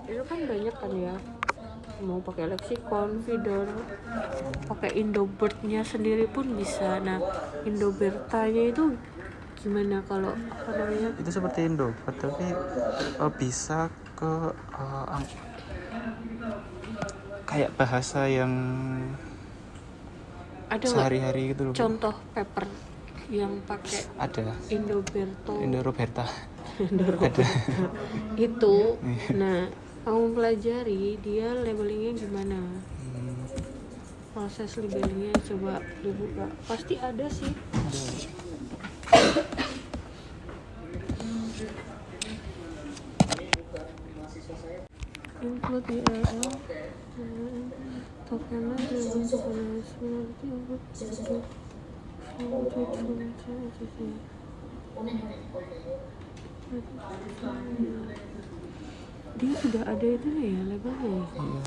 itu kan banyak kan ya, mau pakai leksikon, feeder, pakai Indobird-nya sendiri pun bisa. Nah, Indoberta-nya itu gimana kalau apa namanya? Itu seperti Indobird tapi bisa ke kayak bahasa yang Ada sehari-hari gitu loh. Contoh paper yang pakai Ada Indoberta ada. itu. Nah, kamu pelajari dia labelingnya gimana, proses labelingnya coba dibuka, pasti ada sih. Include URL tokennya dengan seperti dia sudah ada itu ya labelnya. Iya.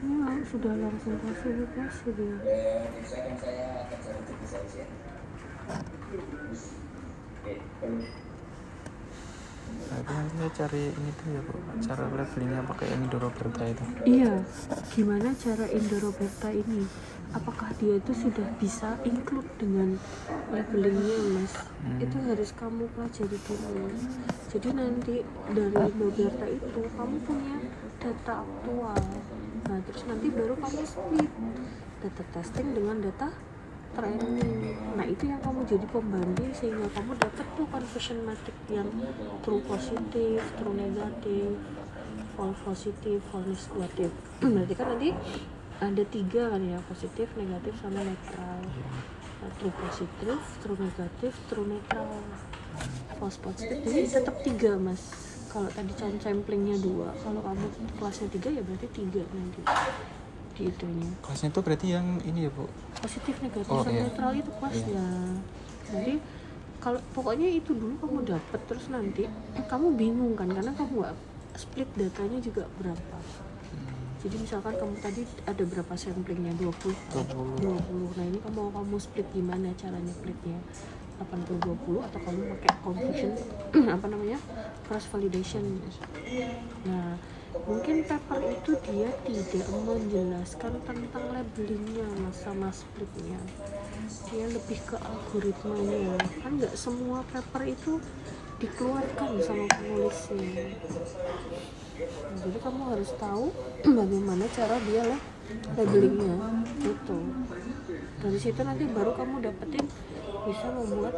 Ya, sudah langsung fasilitasi dia. Nah, itu nanti saya cari ini tuh ya Bu, cara labelingnya pakai Indoberta itu. Iya, gimana cara Indoberta ini? Apakah dia itu sudah bisa include dengan labelingnya, Mas? Itu harus kamu pelajari dulu. Jadi nanti dari Indoberta itu kamu punya data aktual. Nah, terus nanti baru kamu split data testing dengan data training. Nah, itu yang kamu jadi pembanding sehingga kamu dapat tuh conversion metric yang true positif, true negatif, false positif, false negatif. Berarti kan nanti ada 3 kan ya, positif, negatif, sama netral. Nah, true positif, true negatif, true netral, false positif. Jadi tetap 3, Mas. Kalau tadi samplingnya 2, kalau kamu kelasnya 3 ya berarti 3 nanti di itunya. Kelasnya itu berarti yang ini ya Bu, Positif, negatif, Oh, sama iya. netral itu kelasnya. Jadi kalau pokoknya itu dulu kamu dapat, terus nanti kamu bingung kan karena kamu nggak split datanya juga berapa. Jadi misalkan kamu tadi ada berapa samplingnya, 20. Nah, ini kamu split gimana caranya splitnya, 80-20 atau kamu pakai confusion apa namanya, cross validation. Nah, mungkin paper itu dia tidak menjelaskan tentang labelingnya sama splitnya, dia lebih ke algoritmanya. Kan nggak semua paper itu dikeluarkan sama penulisnya. Nah, jadi kamu harus tahu bagaimana cara dia labelingnya itu. Dari situ nanti baru kamu dapetin bisa membuat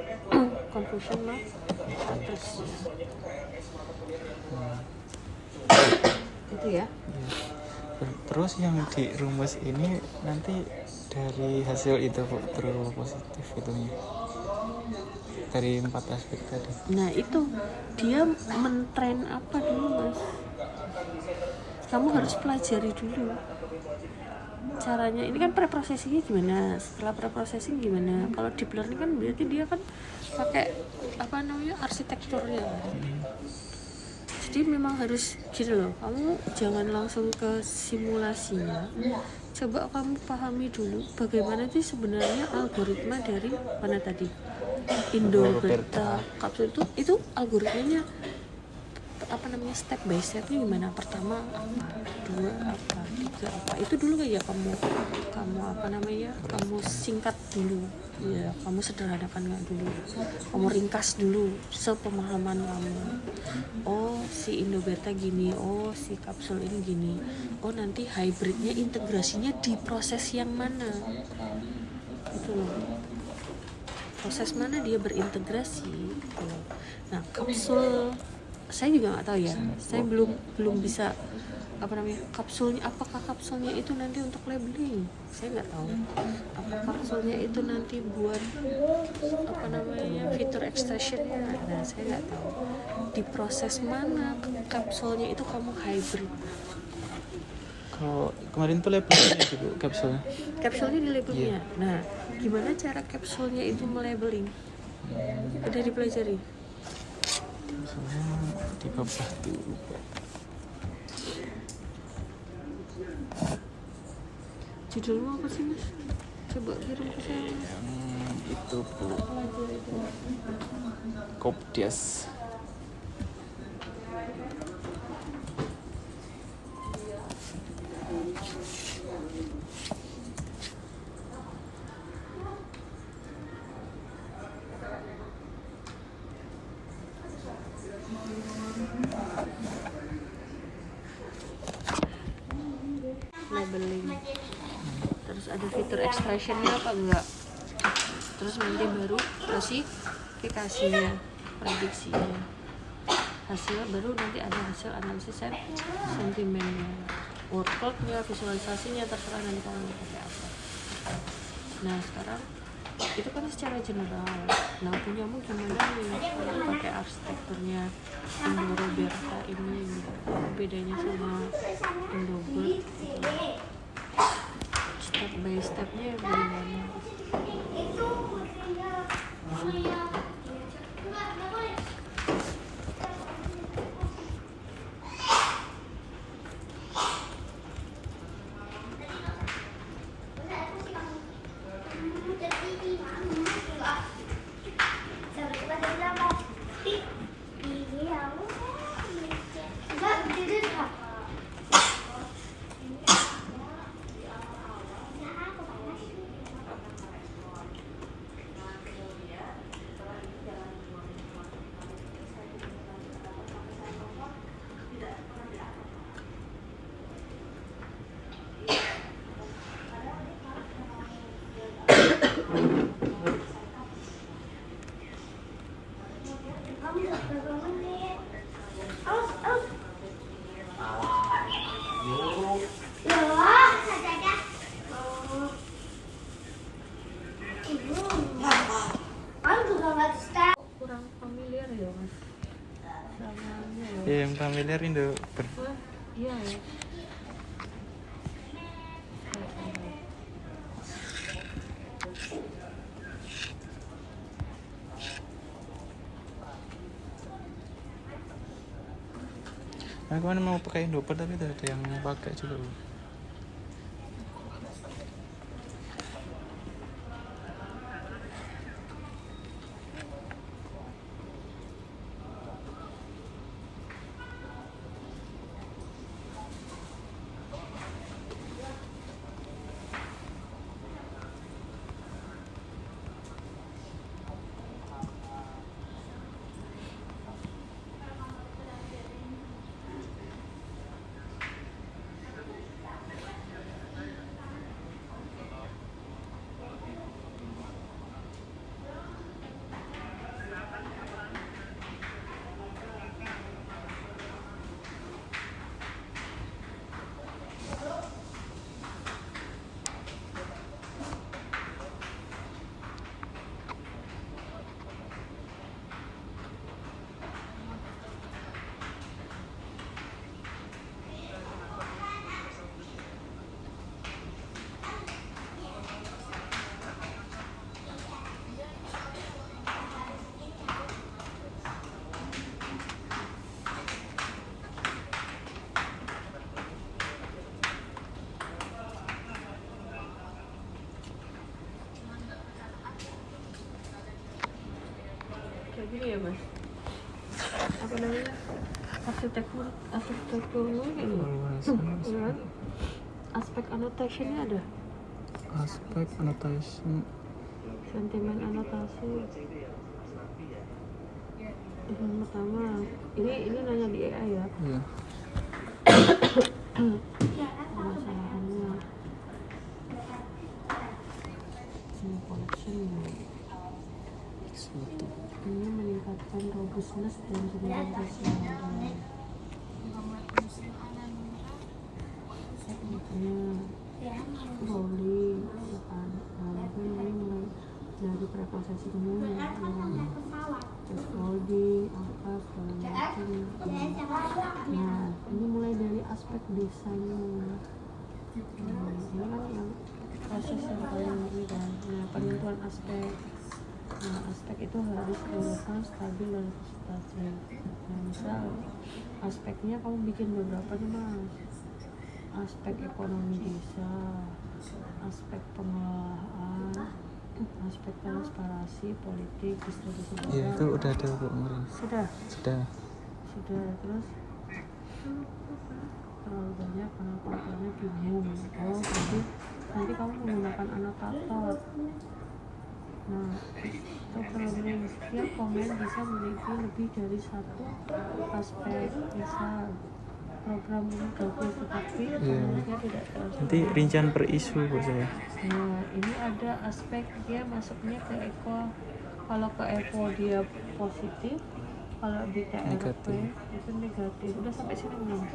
conversion matrix. Itu ya. Terus yang di rumus ini nanti dari hasil itu Bu, true positif itunya dari 4 aspek tadi. Nah, itu dia mentrain apa dulu, Mas? Kamu harus pelajari dulu caranya. Ini kan preprocessingnya gimana, setelah preprocessing gimana. Kalau deep learning kan berarti dia kan pakai apa namanya, arsitekturnya. Jadi memang harus gitu loh, kamu jangan langsung ke simulasinya, coba kamu pahami dulu bagaimana sih sebenarnya algoritma dari mana tadi, Indoberta kapsul itu algoritmanya apa namanya, step by stepnya gimana, pertama apa, 2 apa, 3 apa, itu dulu kayak kamu apa namanya, kamu singkat dulu ya, kamu sederhanakan nggak dulu, kamu ringkas dulu sepemahaman kamu. Oh, si Indoberta gini, oh si kapsul ini gini, oh nanti hybridnya integrasinya di proses yang mana, itu loh, proses mana dia berintegrasi gitu. Nah, kapsul saya juga nggak tahu ya, saya belum bisa apa namanya, kapsulnya, apakah kapsulnya itu nanti untuk labeling, saya nggak tahu. Apa kapsulnya itu nanti buat apa namanya, fitur extraction-nya, nah saya nggak tahu. Di proses mana kapsulnya itu kamu hybrid. Kalau kemarin tuh labelnya gitu kapsulnya. Kapsulnya di labelnya. Nah, gimana cara kapsulnya itu melabeling? Udah dipelajari? Misalnya di bab 1 Judulnya apa sih mas? Coba kirim ke saya. yang itu Bu, Pelajari itu. Kopdias. Labeling. Terus ada fitur expressionnya apa enggak? Terus nanti baru klasifikasinya, prediksinya. Hasil baru nanti ada hasil analisis sentimennya, word cloud-nya, visualisasinya, terserah nanti kamu mau pakai apa. Nah sekarang itu kan secara general. Nah punyamu gimana nih? Pakai arsitekturnya Indo Roberta ini bedanya sama Indobird gitu. Step by stepnya bagaimana? Kurang familiar ya mas samanya ya. Yang familiar Indo Wah, iya ya. Nah, kemana mau pakai Indopet tapi tidak ada yang pakai juga Bu. Kayak gini ya mas, apa namanya, arsitekturnya ini kan aspek annotationnya ada, Aspek annotation. sentimen anotasi. Yang pertama ini nanya di AI ya. Iya. Permasalahannya ini collection Suatu. ini meningkatkan robustness dan generalitas yang tekniknya rolling ya kan. Lalu ini mulai dari preprocessingnya terus folding apa segala macam. Nah ini mulai dari aspek desainnya. Ini kan yang proses yang paling ini kan. Nah, penentuan aspek. Nah, aspek itu harus relevan, stabil, dan substansi. Nah, misal aspeknya kamu bikin beberapa nih mas. Aspek ekonomi desa, aspek pengelolaan, aspek transparansi, politik, distribusi barang. Ya itu udah ada Bu kemarin. Sudah. Terus terlalu banyak anotatornya bingung. Oh, berarti nanti kamu menggunakan anotator. Nah, itu problem. Setiap komen bisa memiliki lebih dari satu aspek. Misal program ini bagus tetapi komennya tidak terlalu. Nanti rincian per isu Bu saya. Nah, ini ada aspek dia masuknya ke Eko. Kalau ke Eko dia positif, kalau di TRP Negatif. itu negatif. Udah sampai sini belum?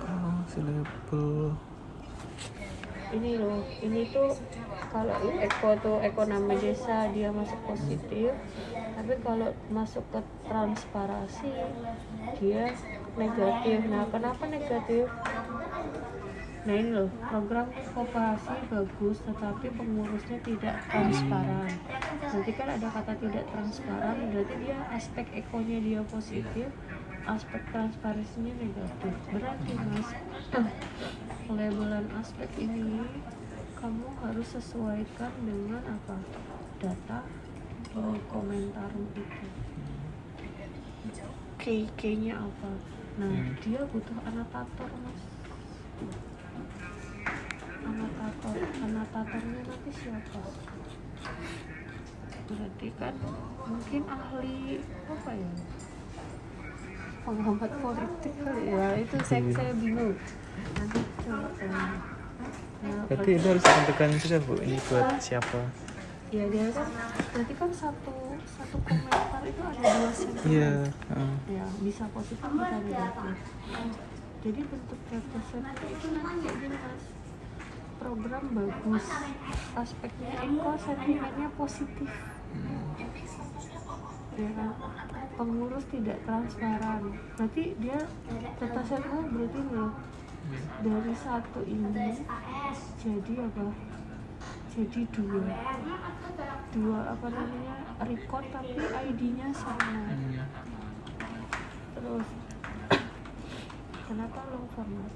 Oh, sudah full. Ini loh, ini tuh kalau Eko tuh ekonomi desa dia masuk positif, tapi kalau masuk ke transparansi dia negatif. Nah, kenapa negatif? Nah ini loh, program koperasi bagus tetapi pengurusnya tidak transparan. Nanti kan ada kata tidak transparan, berarti dia aspek ekonya dia positif, aspek transparansinya negatif. Berarti mas, pelabelan aspek ini kamu harus sesuaikan dengan apa? Data ini komentar itu. Key-nya apa? Nah, dia butuh anotator mas. Anotatornya nanti siapa? Berarti kan mungkin ahli apa ya? Pengamat politik kali ya. Itu saya bingung. Nanti coba tanya. Nah, Berarti itu harus ditentukan sudah Bu, ini buat siapa? ya dia kan berarti kan satu komentar itu ada 2 sentimen. Iya. Ya bisa positif bisa negatif. Jadi bentuk data set itu nanti kayak gini mas. Program bagus, aspeknya Eko sentimennya positif. Ya kan? Pengurus tidak transparan. Berarti dia data setnya berarti loh dari satu ini jadi apa? Jadi dua apa namanya record tapi ID-nya sama. Terus kenapa long format?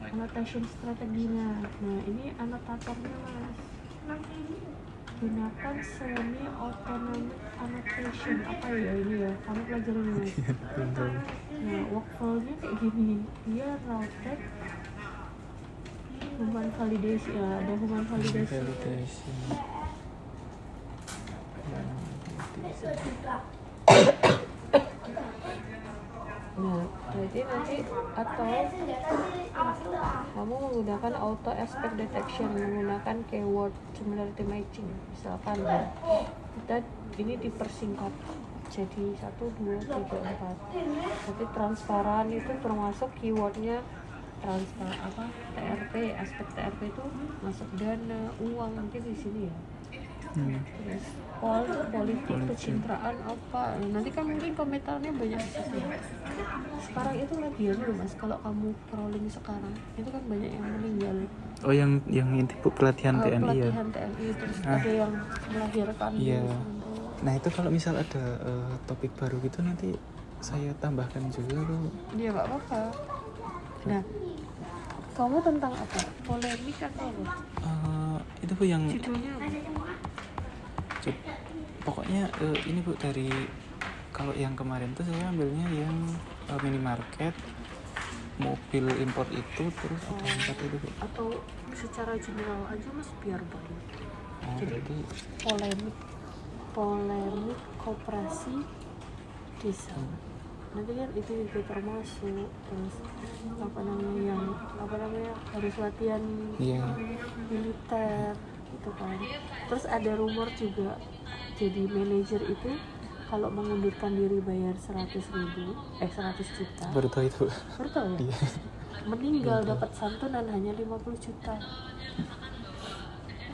Annotation strateginya. Nah ini anotatornya mas. Gunakan semi autonomic annotation. Apa ya ini ya? Kamu pelajarin mas. Nah workflow-nya kayak gini. Dia routed human validation ya, ada human validation. Nah, jadi nanti atau kamu menggunakan auto aspect detection menggunakan keyword similarity matching. Misalkan ya, kita ini dipersingkat jadi 1, 2, 3, 4. Tapi transparan itu termasuk keywordnya transparan apa TRP, aspek TRP itu masuk dana, uang nanti di sini ya. Terus politik, pencitraan apa. Nanti kan mungkin komentarnya banyak di situ. Sekarang itu lagi ya loh mas, kalau kamu crawling sekarang itu kan banyak yang meninggal. Oh yang itu pelatihan TNI ya. Pelatihan TNI terus ada yang melahirkan. Iya. Nah itu kalau misal ada topik baru gitu nanti saya tambahkan juga tuh. Iya nggak apa-apa. Nah, kamu tentang apa? Polemik atau apa? Itu Bu yang Judulnya apa? Pokoknya ini Bu dari kalau yang kemarin tuh saya ambilnya yang minimarket, mobil import itu terus ada yang satu itu Bu. Atau secara general aja mas biar banyak. Jadi polemik koperasi desa. Nanti kan itu juga termasuk terus apa namanya harus latihan militer gitu kan. Terus ada rumor juga jadi manajer itu kalau mengundurkan diri bayar 100 juta. Baru tahu itu. Baru tahu ya? Iya. Meninggal dapat santunan hanya 50 juta.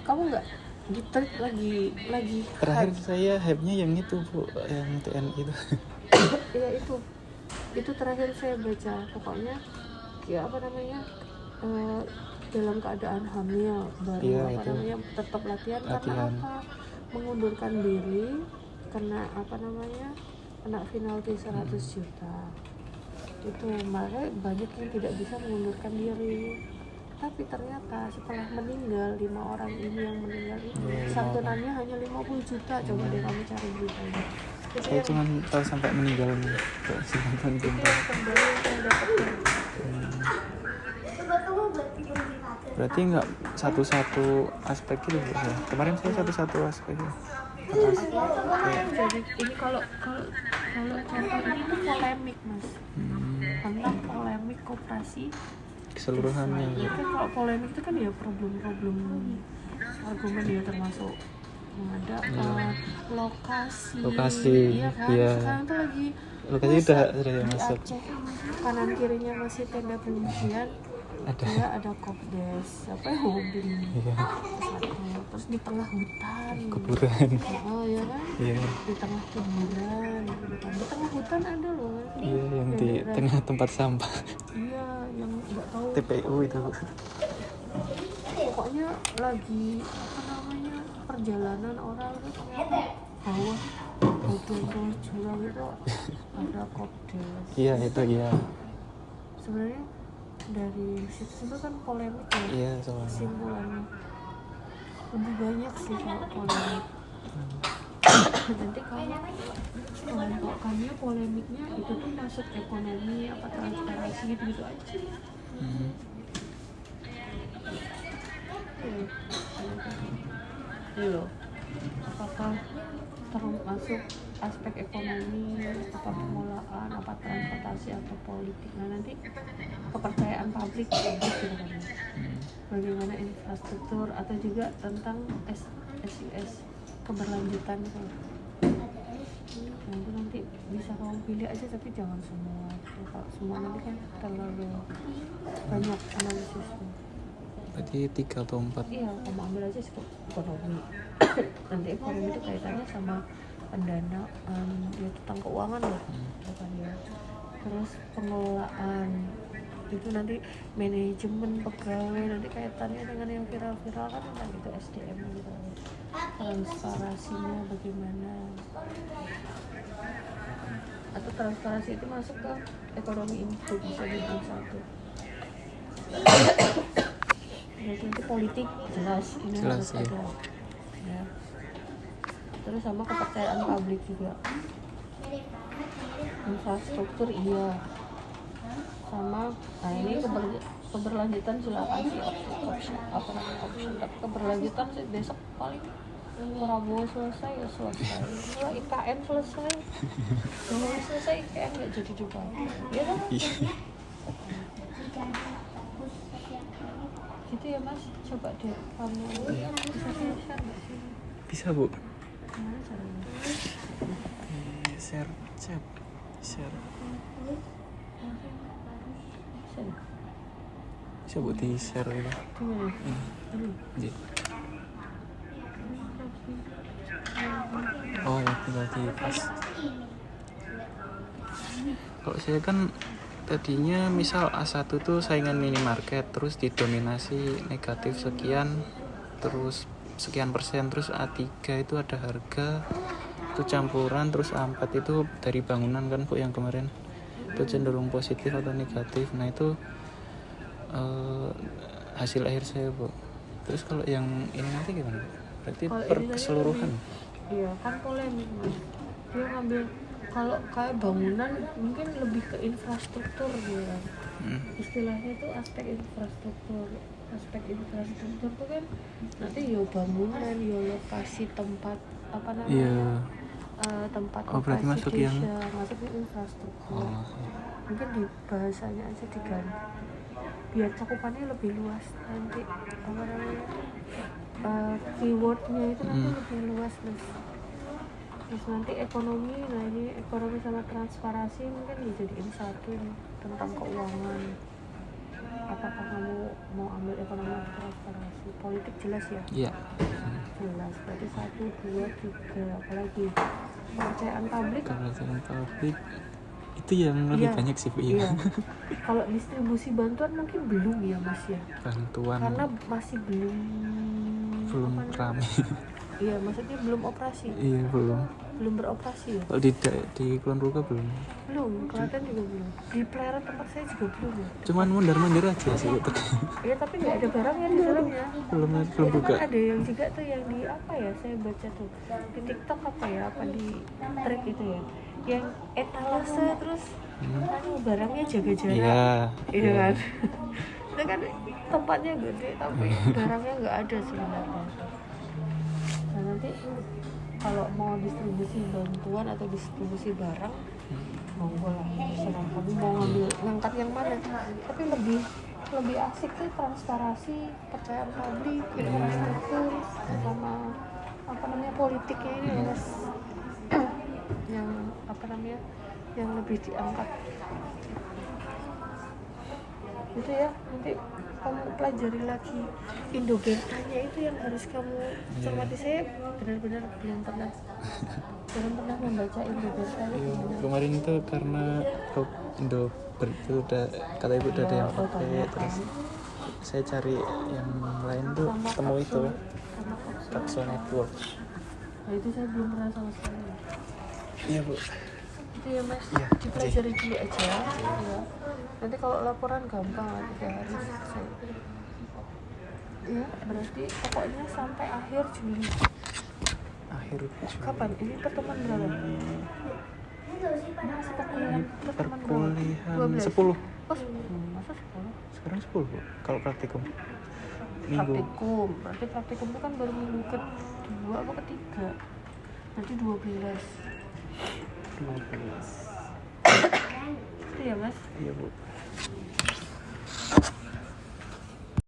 Kamu nggak gitu lagi Terakhir saya hype-nya yang itu Bu, yang TNI itu. ya itu terakhir saya baca. Pokoknya ya apa namanya dalam keadaan hamil baru Iya, apa itu. namanya tetap latihan karena Latihan. apa, mengundurkan diri kena apa namanya, kena penalti 100 juta itu. Makanya banyak yang tidak bisa mengundurkan diri, tapi ternyata setelah meninggal 5 orang ini yang meninggal itu Iya, 5 santunannya hanya 50 juta. Coba deh kamu cari beritanya. Itu Saya yang cuma tahu sampai meninggal nih. Kok sih nonton itu cinta. yang kembali yang dapat. Berarti nggak satu-satu aspek gitu Bu, ya? Kemarin saya satu-satu aspek ya. Jadi ini kalau contoh ini tuh polemik mas, tentang polemik koperasi Keseluruhannya. itu kan. Kalau polemik itu kan ya problem-problem argumen ya, termasuk mengadakan lokasi iya kan. Iya. Sekarang tuh lagi Lokasi masa sudah di masuk. Aceh kanan kirinya masih tenda pengungsian, Ada. dia ada kopdes apa ya, hobi Iya. terus di tengah hutan Kuburan. oh ya kan, Iya. di tengah kuburan gitu kan. Di tengah hutan ada loh Iya, yang di tengah tempat sampah. iya yang nggak tahu TPU itu. pokoknya lagi apa namanya perjalanan orang itu ternyata bawah bawah jurang itu ada kopdes. Iya, itu iya. Sebenarnya dari situ kan polemik ya, Iya, soalnya. kesimpulannya lebih banyak sih kalau polemik. Nanti kalau kelompokkannya polemiknya itu tuh masuk ekonomi apa transparansi gitu aja. Ini loh, apakah termasuk aspek ekonomi, apa pengelolaan, apa transportasi atau politik. Nah nanti kepercayaan publik gitu kan, bagaimana infrastruktur atau juga tentang SUS keberlanjutan gitu. Nah itu nanti bisa kamu pilih aja, tapi jangan semua. Kalau semua nanti kan terlalu banyak analisisnya. Berarti 3 atau 4. Iya, kamu ambil aja ekonomi. Nanti ekonomi itu kaitannya sama pendanaan, ya tentang keuangan loh, kan ya. Terus pengelolaan itu nanti manajemen pegawai, nanti kaitannya dengan yang viral-viral kan tentang itu SDM gitu. Transparansinya bagaimana? Atau transparansi itu masuk ke ekonomi info, bisa jadi satu. Nanti politik jelas ini Jelas, harus ya. ada ya. Terus sama kepercayaan publik juga, infrastruktur iya, sama nah ini keberlanjutan silakan sih option apa namanya option, tapi keberlanjutan sih besok paling Prabowo selesai ya selesai, kalau IKN selesai, kalau selesai IKN nggak jadi dibahas ya kan. Gitu ya mas, coba deh kamu bisa share nggak sih? Bisa Bu. Gimana caranya? Share chat. Share. Bisa Bu di share itu. Gimana? Iya. Oh ya, tinggal di pas. Kalau saya kan tadinya misal A1 tuh saingan minimarket, terus didominasi negatif sekian, terus sekian persen, terus A3 itu ada harga itu campuran, terus A4 itu dari bangunan kan Bu yang kemarin itu cenderung positif atau negatif. Nah itu hasil akhir saya Bu. Terus kalau yang ini nanti gimana Bu? Berarti Kalau per ini keseluruhan. Iya kan polemik mas, dia ngambil kalau kayak bangunan mungkin lebih ke infrastruktur dia. Istilahnya itu aspek infrastruktur tuh kan nanti yo bangunan, yo lokasi tempat apa namanya. Iya. Tempat Berarti masuk yang masuknya infrastruktur. Oh. Mungkin di bahasanya aja diganti biar cakupannya lebih luas, nanti apa namanya keywordnya itu nanti lebih luas mas. Terus nanti ekonomi, nah ini ekonomi sama transparansi mungkin dijadiin satu nih, tentang keuangan. Apakah kamu mau ambil ekonomi atau transparansi? Politik jelas ya? Iya. Jelas, berarti 1, 2, 3, apalagi kepercayaan publik. Kepercayaan publik itu yang lebih Iya. banyak sih Bu. Iya. Iya. Kalau distribusi bantuan mungkin belum ya Mas ya, Bantuan karena masih belum belum apa namanya? rame. Iya, maksudnya belum operasi, Iya belum. belum beroperasi ya. Kalau di Kulon Progo belum. Belum, Klaten juga belum. Di Pleret tempat saya juga belum ya. Cuman mundur-mundur aja sih Bu. Iya, tapi nggak ada barangnya di dalamnya. belum Itu buka. kan ada yang juga tuh yang di apa ya, saya baca tuh di TikTok apa ya, apa di trik itu ya, yang etalase terus barangnya jaga jarak. Iya. Iya kan. Itu kan tempatnya gede tapi barangnya nggak ada sebenarnya. Nah nanti kalau mau distribusi bantuan atau distribusi barang, monggo lah, terserah kamu mau ngambil ngangkat yang mana. Tapi lebih asik sih transparansi, kepercayaan publik, infrastruktur, sama apa namanya politiknya ini ya Mas. Yang apa namanya, yang lebih diangkat itu ya. Nanti kamu pelajari lagi Indo-Bertanya itu yang harus kamu cermati. Saya benar-benar belum pernah membaca Indo-Bertanya. Iya, kemarin itu karena Indo itu udah kata ibu udah ada yang pakai, terus saya cari yang lain tuh ketemu itu sama kapsul. Capsule Network. Nah itu saya belum pernah sama sekali. Iya Bu. Itu ya Mas, Iya, dipelajari dulu aja ya. Nanti kalau laporan gampang lah, 3 hari selesai. Ya berarti pokoknya sampai akhir Juli. Akhir Juli. Kapan? Ini pertemuan berapa? Masih perkuliahan pertemuan Perkuliahan 10. 12? Oh 10, masa 10? Sekarang 10 Bu. Kalau praktikum minggu. Praktikum, berarti praktikum itu kan baru minggu kedua apa ketiga? Berarti 12. 12. Itu ya Mas? Iya Bu.